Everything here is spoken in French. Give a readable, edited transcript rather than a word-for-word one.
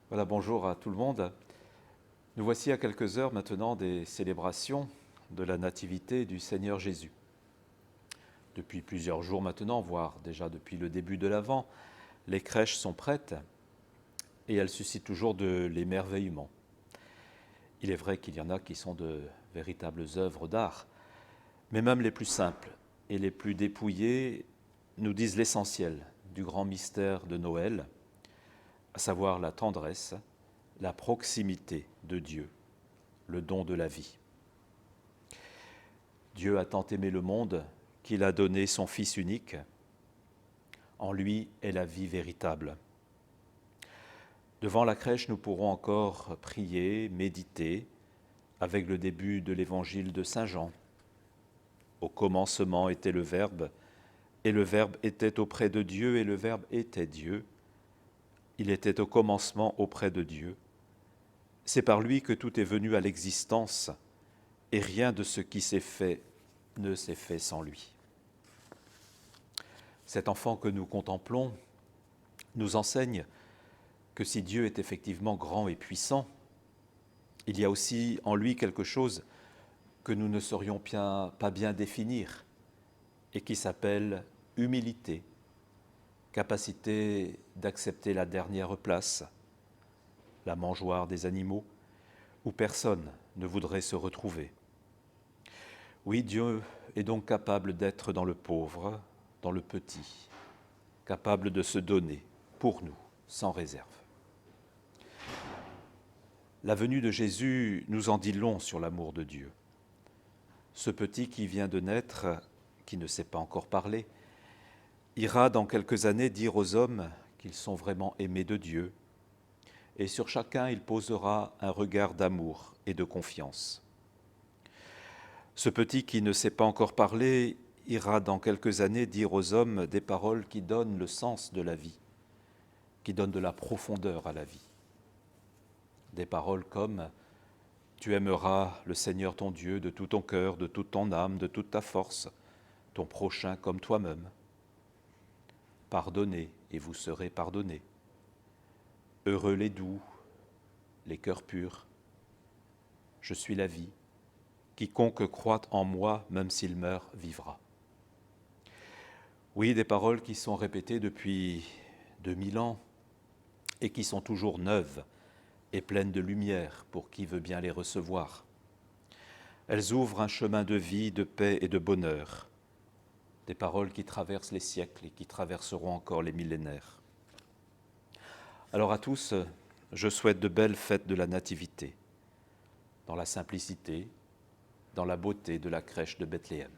Voilà, bonjour à tout le monde. Nous voici à quelques heures maintenant des célébrations de la Nativité du Seigneur Jésus. Depuis plusieurs jours maintenant, voire déjà depuis le début de l'Avent, les crèches sont prêtes et elles suscitent toujours de l'émerveillement. Il est vrai qu'il y en a qui sont de véritables œuvres d'art, mais même les plus simples et les plus dépouillées nous disent l'essentiel du grand mystère de Noël, à savoir la tendresse, la proximité de Dieu, le don de la vie. Dieu a tant aimé le monde qu'il a donné son Fils unique. En lui est la vie véritable. Devant la crèche, nous pourrons encore prier, méditer, avec le début de l'évangile de Saint Jean. Au commencement était le Verbe, et le Verbe était auprès de Dieu, et le Verbe était Dieu. Il était au commencement auprès de Dieu. C'est par lui que tout est venu à l'existence, et rien de ce qui s'est fait ne s'est fait sans lui. Cet enfant que nous contemplons nous enseigne que si Dieu est effectivement grand et puissant, il y a aussi en lui quelque chose que nous ne saurions pas bien définir et qui s'appelle humilité, capacité d'accepter la dernière place, la mangeoire des animaux, où personne ne voudrait se retrouver. Oui, Dieu est donc capable d'être dans le pauvre, dans le petit, capable de se donner pour nous, sans réserve. La venue de Jésus nous en dit long sur l'amour de Dieu. Ce petit qui vient de naître, qui ne sait pas encore parler, ira dans quelques années dire aux hommes qu'ils sont vraiment aimés de Dieu, et sur chacun il posera un regard d'amour et de confiance. Ce petit qui ne sait pas encore parler ira dans quelques années dire aux hommes des paroles qui donnent le sens de la vie, qui donnent de la profondeur à la vie. Des paroles comme « Tu aimeras le Seigneur ton Dieu de tout ton cœur, de toute ton âme, de toute ta force, ton prochain comme toi-même. Pardonnez et vous serez pardonnés. Heureux les doux, les cœurs purs. Je suis la vie. Quiconque croit en moi, même s'il meurt, vivra. » Oui, des paroles qui sont répétées depuis 2000 ans et qui sont toujours neuves et pleines de lumière pour qui veut bien les recevoir. Elles ouvrent un chemin de vie, de paix et de bonheur, des paroles qui traversent les siècles et qui traverseront encore les millénaires. Alors à tous, je souhaite de belles fêtes de la Nativité, dans la simplicité, dans la beauté de la crèche de Bethléem.